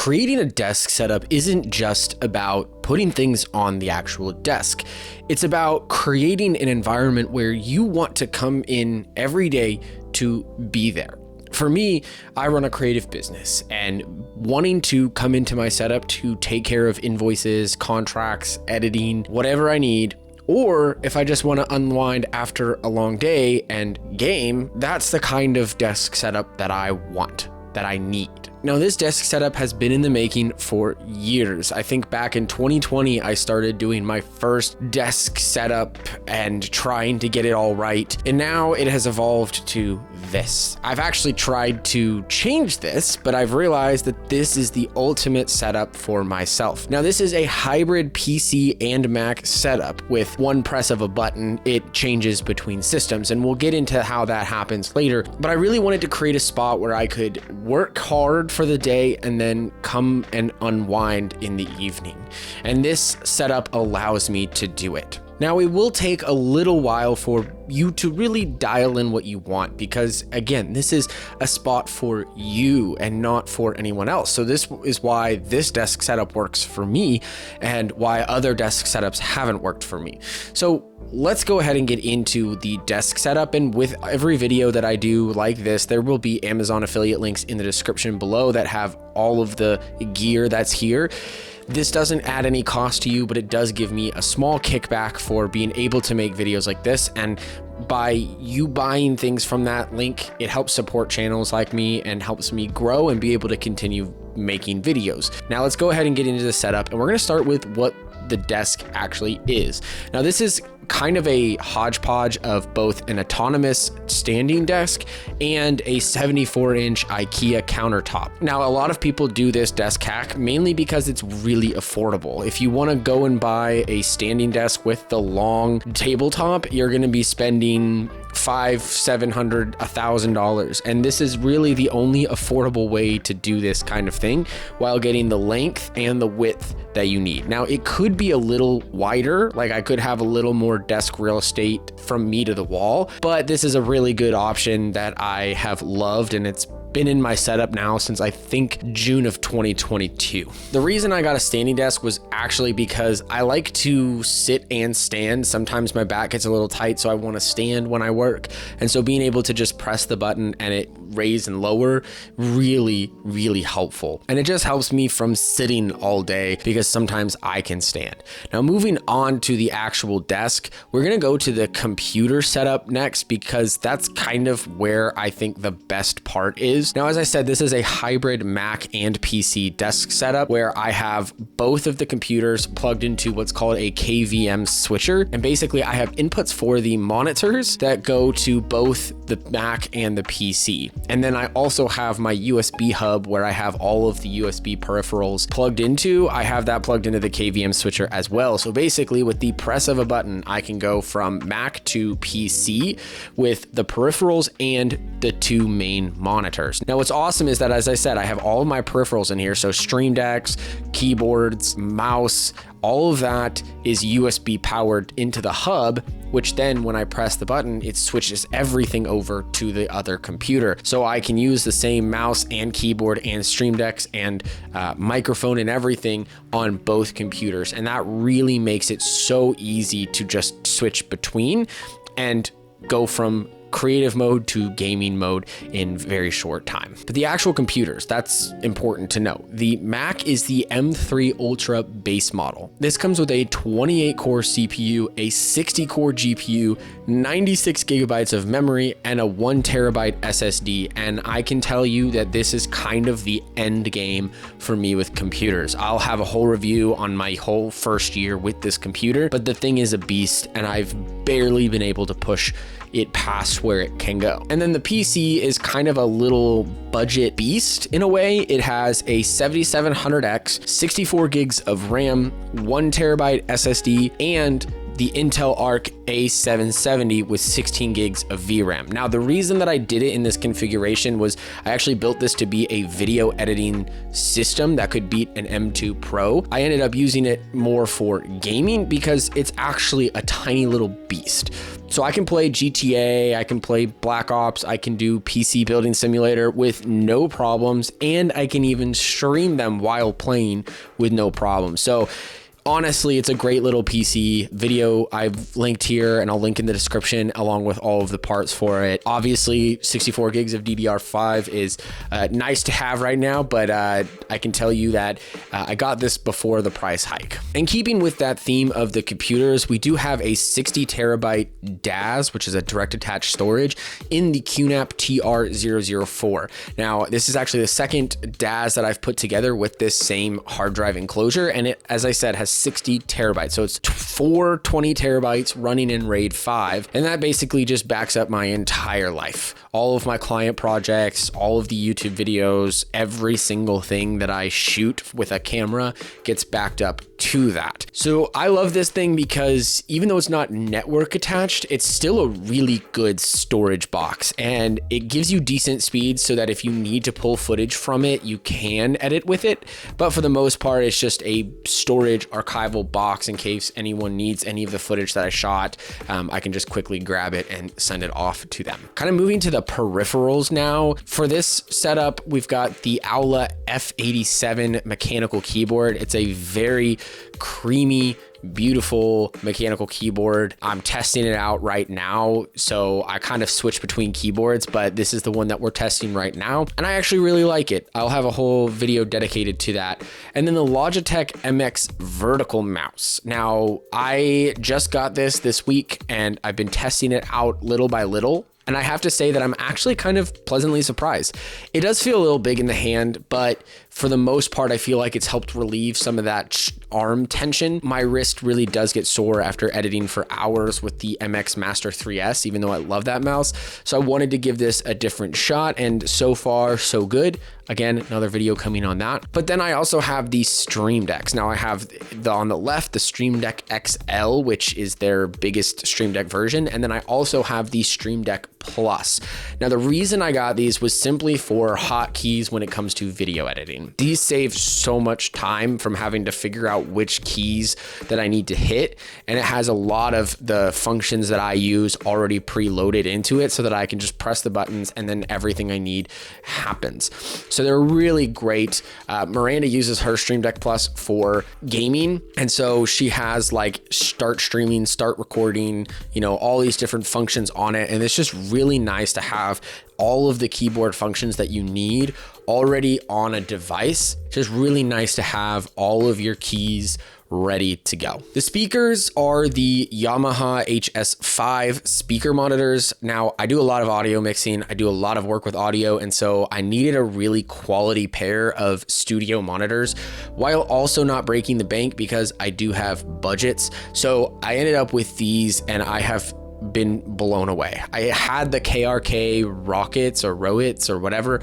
Creating a desk setup isn't just about putting things on the actual desk. It's about creating an environment where you want to come in every day to be there. For me, I run a creative business, and wanting to come into my setup to take care of invoices, contracts, editing, whatever I need, or if I just want to unwind after a long day and game, that's the kind of desk setup that I want, that I need. Now, this desk setup has been in the making for years. I think back in 2020, I started doing my first desk setup and trying to get it all right. And now it has evolved to this. I've actually tried to change this, but I've realized that this is the ultimate setup for myself. Now, this is a hybrid PC and Mac setup. With one press of a button, it changes between systems, and we'll get into how that happens later. But I really wanted to create a spot where I could work hard for the day and then come and unwind in the evening. And this setup allows me to do it. Now, it will take a little while for you to really dial in what you want, because again, this is a spot for you and not for anyone else. So this is why this desk setup works for me and why other desk setups haven't worked for me. So let's go ahead and get into the desk setup. And with every video that I do like this, there will be Amazon affiliate links in the description below that have all of the gear that's here. This doesn't add any cost to you, but it does give me a small kickback for being able to make videos like this. And by you buying things from that link, it helps support channels like me and helps me grow and be able to continue making videos. Now let's go ahead and get into the setup, and we're going to start with what the desk actually is. Now, this is kind of a hodgepodge of both an autonomous standing desk and a 74-inch IKEA countertop. Now, a lot of people do this desk hack mainly because it's really affordable. If you want to go and buy a standing desk with the long tabletop, you're going to be spending $500, $700, $1,000. And this is really the only affordable way to do this kind of thing while getting the length and the width that you need. Now, it could be a little wider, like I could have a little more desk real estate from me to the wall, but this is a really good option that I have loved, and it's been in my setup now since I think June of 2022. The reason I got a standing desk was actually because I like to sit and stand. Sometimes my back gets a little tight, so I want to stand when I work. And so being able to just press the button and it raise and lower, really, really helpful. And it just helps me from sitting all day because sometimes I can stand. Now, moving on to the actual desk, we're going to go to the computer setup next because that's kind of where I think the best part is. Now, as I said, this is a hybrid Mac and PC desk setup where I have both of the computers plugged into what's called a KVM switcher. And basically I have inputs for the monitors that go to both the Mac and the PC. And then I also have my USB hub where I have all of the USB peripherals plugged into. I have that plugged into the KVM switcher as well. So basically with the press of a button, I can go from Mac to PC with the peripherals and the two main monitors. Now, what's awesome is that, as I said, I have all of my peripherals in here. So Stream Decks, keyboards, mouse, all of that is USB powered into the hub, which then when I press the button, it switches everything over to the other computer. So I can use the same mouse and keyboard and Stream Decks and microphone and everything on both computers. And that really makes it so easy to just switch between and go from creative mode to gaming mode in very short time. But the actual computers, that's important to know. The Mac is the M3 Ultra base model. This comes with a 28 core CPU, a 60 core GPU, 96 gigabytes of memory, and a 1 terabyte SSD. And I can tell you that this is kind of the end game for me with computers. I'll have a whole review on my whole first year with this computer, but the thing is a beast, and I've barely been able to push it past where it can go. And then the PC is kind of a little budget beast in a way. It has a 7700X, 64 gigs of RAM, 1 terabyte SSD, and the Intel Arc A770 with 16 gigs of VRAM. Now, the reason that I did it in this configuration was I actually built this to be a video editing system that could beat an M2 Pro. I ended up using it more for gaming because it's actually a tiny little beast. So I can play GTA, I can play Black Ops, I can do PC building simulator with no problems, and I can even stream them while playing with no problem. So honestly, it's a great little PC. Video I've linked here, and I'll link in the description along with all of the parts for it. Obviously, 64 gigs of DDR5 is nice to have right now, but I can tell you that I got this before the price hike. And keeping with that theme of the computers, we do have a 60 terabyte DAS, which is a direct attached storage, in the QNAP TR004. Now, this is actually the second DAS that I've put together with this same hard drive enclosure, and it, as I said, has 60 terabytes. So it's 420 terabytes running in RAID 5. And that basically just backs up my entire life. All of my client projects, all of the YouTube videos, every single thing that I shoot with a camera gets backed up to that. So I love this thing because even though it's not network attached, it's still a really good storage box, and it gives you decent speed so that if you need to pull footage from it, you can edit with it. But for the most part, it's just a storage archival box in case anyone needs any of the footage that I shot. I can just quickly grab it and send it off to them. Kind of moving to the peripherals now. For this setup, we've got the Aula F87 mechanical keyboard. It's a very creamy, beautiful mechanical keyboard. I'm testing it out right now, so I kind of switch between keyboards, but this is the one that we're testing right now, and I actually really like it. I'll have a whole video dedicated to that. And then the Logitech MX vertical mouse. Now, I just got this week, and I've been testing it out little by little. And I have to say that I'm actually kind of pleasantly surprised. It does feel a little big in the hand, but for the most part, I feel like it's helped relieve some of that arm tension. My wrist really does get sore after editing for hours with the MX Master 3S, even though I love that mouse. So I wanted to give this a different shot, and so far, so good. Again, another video coming on that. But then I also have the Stream Decks. Now I have on the left, the Stream Deck XL, which is their biggest Stream Deck version. And then I also have the Stream Deck Plus. Now, the reason I got these was simply for hotkeys when it comes to video editing. These save so much time from having to figure out which keys that I need to hit. And it has a lot of the functions that I use already preloaded into it so that I can just press the buttons and then everything I need happens. So they're really great. Miranda uses her Stream Deck Plus for gaming. And so she has like start streaming, start recording, you know, all these different functions on it. And it's just really nice to have all of the keyboard functions that you need already on a device. Just really nice to have all of your keys ready to go. The speakers are the Yamaha HS5 speaker monitors. Now, I do a lot of audio mixing. I do a lot of work with audio, and so I needed a really quality pair of studio monitors while also not breaking the bank because I do have budgets. So I ended up with these, and I have been blown away. I had the KRK Rockets or Rowits or whatever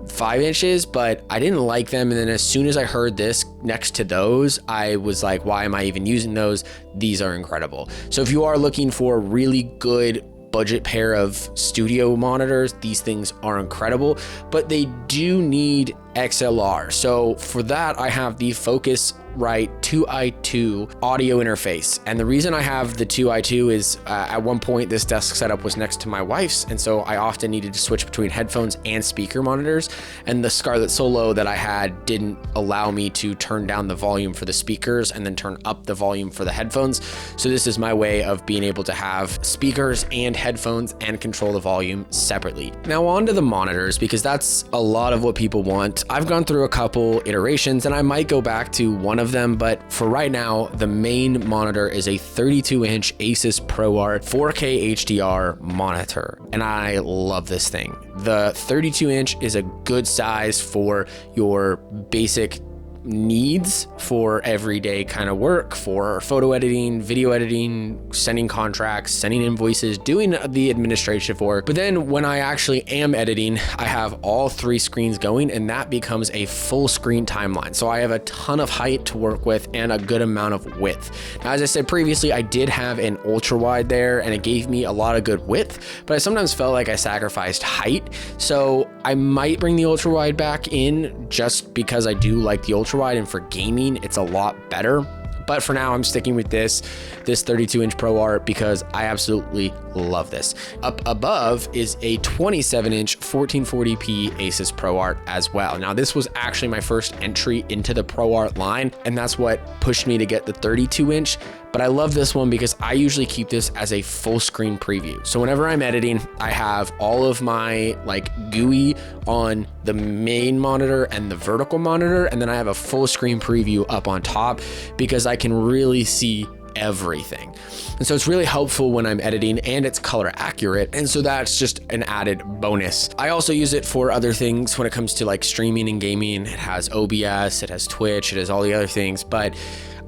5 inches, but I didn't like them. And then as soon as I heard this next to those, I was like, why am I even using those? These are incredible. So if you are looking for a really good budget pair of studio monitors, these things are incredible, but they do need XLR. So for that, I have the Focusrite 2i2 audio interface. And the reason I have the 2i2 is at one point this desk setup was next to my wife's, and so I often needed to switch between headphones and speaker monitors, and the Scarlett Solo that I had didn't allow me to turn down the volume for the speakers and then turn up the volume for the headphones. So this is my way of being able to have speakers and headphones and control the volume separately. Now on to the monitors, because that's a lot of what people want. I've gone through a couple iterations and I might go back to one of them, but for right now, the main monitor is a 32-inch Asus ProArt 4K HDR monitor, and I love this thing. The 32-inch is a good size for your basic needs for everyday kind of work, for photo editing, video editing, sending contracts, sending invoices, doing the administrative work. But then when I actually am editing, I have all 3 screens going, and that becomes a full screen timeline. So I have a ton of height to work with and a good amount of width. Now, as I said previously, I did have an ultra wide there and it gave me a lot of good width, but I sometimes felt like I sacrificed height. So I might bring the ultra wide back in just because I do like the ultra wide, and for gaming, it's a lot better. But for now, I'm sticking with this 32-inch Pro Art because I absolutely love this. Up above is a 27-inch 1440p Asus Pro Art as well. Now, this was actually my first entry into the Pro Art line, and that's what pushed me to get the 32-inch. But I love this one because I usually keep this as a full screen preview. So whenever I'm editing, I have all of my like GUI on the main monitor and the vertical monitor, and then I have a full screen preview up on top because I can really see everything. And so it's really helpful when I'm editing, and it's color accurate. And so that's just an added bonus. I also use it for other things when it comes to like streaming and gaming. It has OBS, it has Twitch, it has all the other things, but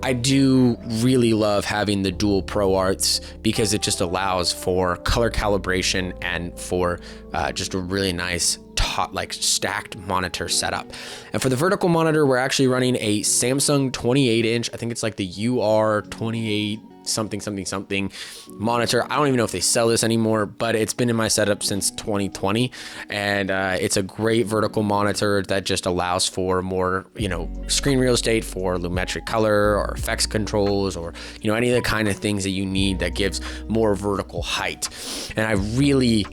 I do really love having the dual Pro Arts because it just allows for color calibration and for just a really nice like stacked monitor setup. And for the vertical monitor, we're actually running a Samsung 28-inch. I think it's like the UR28 something monitor. I don't even know if they sell this anymore, but it's been in my setup since 2020, and it's a great vertical monitor that just allows for more, screen real estate for lumetric color or effects controls, or any of the kind of things that you need that gives more vertical height. And I really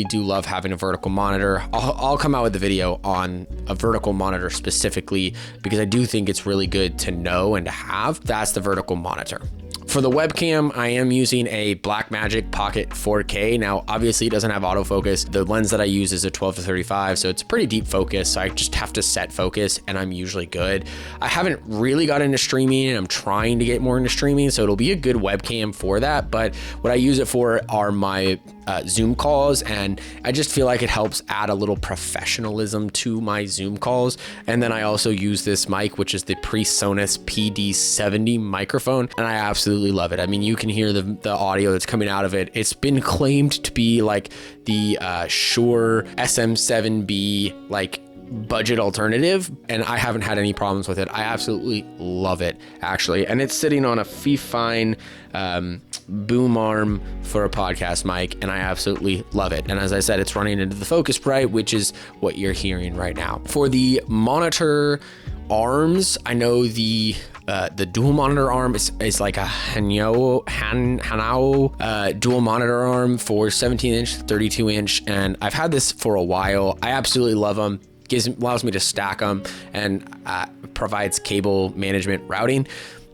do love having a vertical monitor. I'll come out with the video on a vertical monitor specifically because I do think it's really good to know and to have. That's the vertical monitor. For the webcam, I am using a Blackmagic Pocket 4K. Now, obviously it doesn't have autofocus. The lens that I use is a 12-35, so it's pretty deep focus. So I just have to set focus and I'm usually good. I haven't really got into streaming, and I'm trying to get more into streaming, so it'll be a good webcam for that. But what I use it for are my Zoom calls, and I just feel like it helps add a little professionalism to my Zoom calls. And then I also use this mic, which is the PreSonus PD70 microphone, and I absolutely love it. I mean, you can hear the audio that's coming out of it. It's been claimed to be like the Shure SM7B like budget alternative, and I haven't had any problems with it. I absolutely love it, actually. And it's sitting on a Fifine boom arm for a podcast mic, and I absolutely love it. And as I said, it's running into the Focusrite, which is what you're hearing right now. For the monitor arms, I know the dual monitor arm is like a Hanao dual monitor arm for 17-inch, 32-inch, and I've had this for a while. I absolutely love them. Allows me to stack them and provides cable management routing.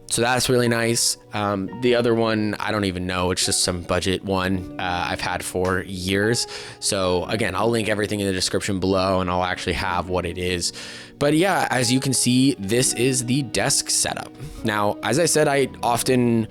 So that's really nice. The other one, I don't even know. It's just some budget one I've had for years. So again, I'll link everything in the description below, and I'll actually have what it is. But yeah, as you can see, this is the desk setup. Now, as I said, I often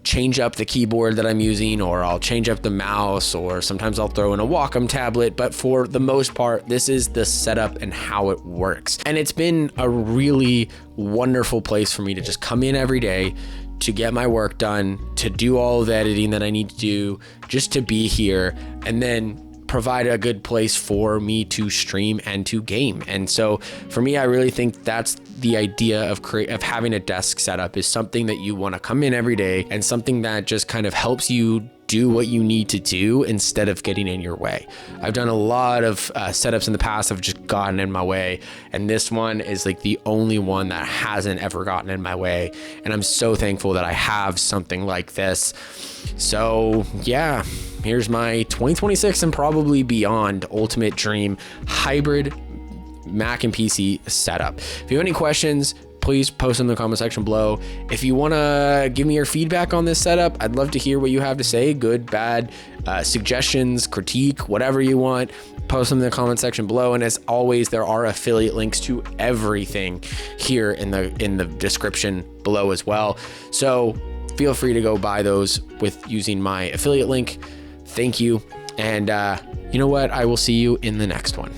change up the keyboard that I'm using, or I'll change up the mouse, or sometimes I'll throw in a Wacom tablet, but for the most part, this is the setup and how it works. And it's been a really wonderful place for me to just come in every day, to get my work done, to do all of the editing that I need to do, just to be here, and then provide a good place for me to stream and to game. And so for me, I really think that's the idea of having a desk setup, is something that you want to come in every day, and something that just kind of helps you do what you need to do instead of getting in your way. I've done a lot of setups in the past that have just gotten in my way, and this one is like the only one that hasn't ever gotten in my way. And I'm so thankful that I have something like this. So yeah, here's my 2026 and probably beyond ultimate dream hybrid Mac and PC setup. If you have any questions, please post in the comment section below. If you want to give me your feedback on this setup, I'd love to hear what you have to say. Good, bad, suggestions, critique, whatever you want. Post them in the comment section below. And as always, there are affiliate links to everything here in the description below as well. So feel free to go buy those with using my affiliate link. Thank you. And you know what? I will see you in the next one.